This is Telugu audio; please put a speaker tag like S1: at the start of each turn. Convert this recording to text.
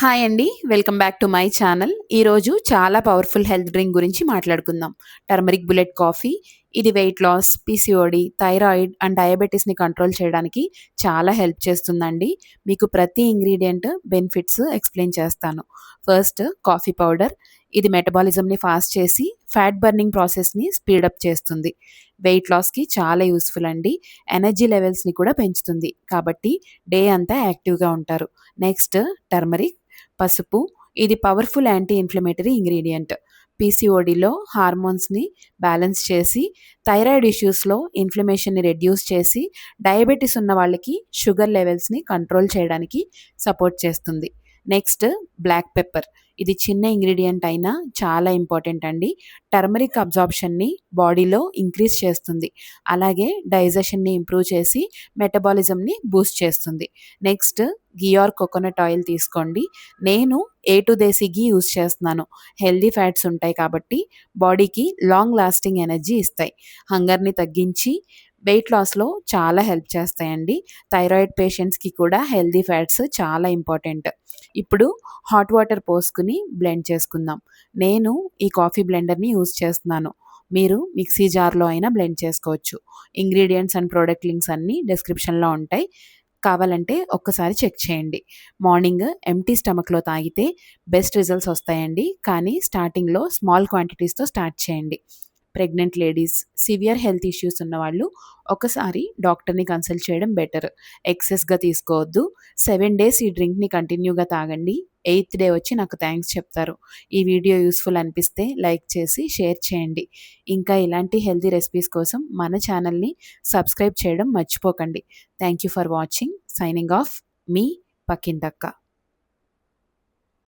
S1: హాయ్ అండి. Welcome back to my channel. ఈరోజు చాలా పవర్ఫుల్ హెల్త్ డ్రింక్ గురించి మాట్లాడుకుందాం. Turmeric bullet coffee. ఇది weight loss, PCOD, thyroid and డయాబెటీస్‌ని కంట్రోల్ చేయడానికి చాలా హెల్ప్ చేస్తుందండి. మీకు ప్రతి ఇంగ్రీడియెంట్ బెనిఫిట్స్ ఎక్స్‌ప్లెయిన్ చేస్తాను. First coffee powder. ఇది మెటబాలిజంని ఫాస్ట్ చేసి ఫ్యాట్ బర్నింగ్ ప్రాసెస్‌ని స్పీడప్ చేస్తుంది. వెయిట్ లాస్‌కి చాలా యూజ్‌ఫుల్ అండి. ఎనర్జీ లెవెల్స్‌ని కూడా పెంచుతుంది. కాబట్టి డే అంతా యాక్టివ్‌గా ఉంటారు. నెక్స్ట్ టర్మరిక్, పసుపు. ఇది పవర్ఫుల్ యాంటీ ఇన్‌ఫ్లమేటరీ ఇంగ్రీడియంట్. పీసీఓడిలో హార్మోన్స్‌ని బ్యాలెన్స్ చేసి, థైరాయిడ్ ఇష్యూస్‌లో ఇన్‌ఫ్లమేషన్‌ని రెడ్యూస్ చేసి, డయాబెటిస్ ఉన్న వాళ్ళకి షుగర్ లెవెల్స్‌ని కంట్రోల్ చేయడానికి సపోర్ట్ చేస్తుంది. Next black pepper. ఇది చిన్న ఇంగ్రీడియంట్ అయినా చాలా ఇంపార్టెంట్ అండి. టర్మరిక్ అబ్జార్ప్షన్‌ని బాడీలో ఇంక్రీజ్ చేస్తుంది. అలాగే డైజెషన్‌ని ఇంప్రూవ్ చేసి మెటబాలిజంని బూస్ట్ చేస్తుంది. Next ghee are coconut oil తీసుకోండి. నేను A2 దేశీ ఘీ యూజ్ చేస్తున్నాను. హెల్తీ ఫ్యాట్స్ ఉంటాయి కాబట్టి బాడీకి లాంగ్ లాస్టింగ్ ఎనర్జీ ఇస్తాయి. హంగర్‌ని తగ్గించి వెయిట్ లాస్‌లో చాలా హెల్ప్ చేస్తాయండి. థైరాయిడ్ పేషెంట్స్‌కి కూడా హెల్తీ ఫ్యాట్స్ చాలా ఇంపార్టెంట్. ఇప్పుడు హాట్ వాటర్ పోసుకొని బ్లెండ్ చేసుకుందాం. నేను ఈ కాఫీ బ్లెండర్‌ని యూజ్ చేస్తున్నాను. మీరు మిక్సీ జార్‌లో అయినా బ్లెండ్ చేసుకోవచ్చు. ఇంగ్రీడియెంట్స్ అండ్ ప్రొడక్ట్ లింక్స్ అన్నీ డిస్క్రిప్షన్‌లో ఉంటాయి. కావాలంటే ఒక్కసారి చెక్ చేయండి. మార్నింగ్ ఎంప్టీ స్టమక్‌లో తాగితే బెస్ట్ రిజల్ట్స్ వస్తాయండి. కానీ స్టార్టింగ్‌లో స్మాల్ క్వాంటిటీస్‌తో స్టార్ట్ చేయండి. Pregnant ladies, severe health issues ఉన్నవాళ్ళు ఒకసారి డాక్టర్‌ని కన్సల్ట్ చేయడం బెటర్. ఎక్సెస్‌గా తీసుకోవద్దు. 7 డేస్ ఈ డ్రింక్‌ని కంటిన్యూగా తాగండి. 8థ్ డే వచ్చి నాకు థాంక్స్ చెప్తారు. ఈ వీడియో యూజ్‌ఫుల్ అనిపిస్తే లైక్ చేసి షేర్ చేయండి. ఇంకా ఇలాంటి హెల్తీ రెసిపీస్ కోసం మన ఛానల్‌ని సబ్స్క్రైబ్ చేయడం మర్చిపోకండి. Thank you for watching. Signing off. మీ పక్కింటక్క.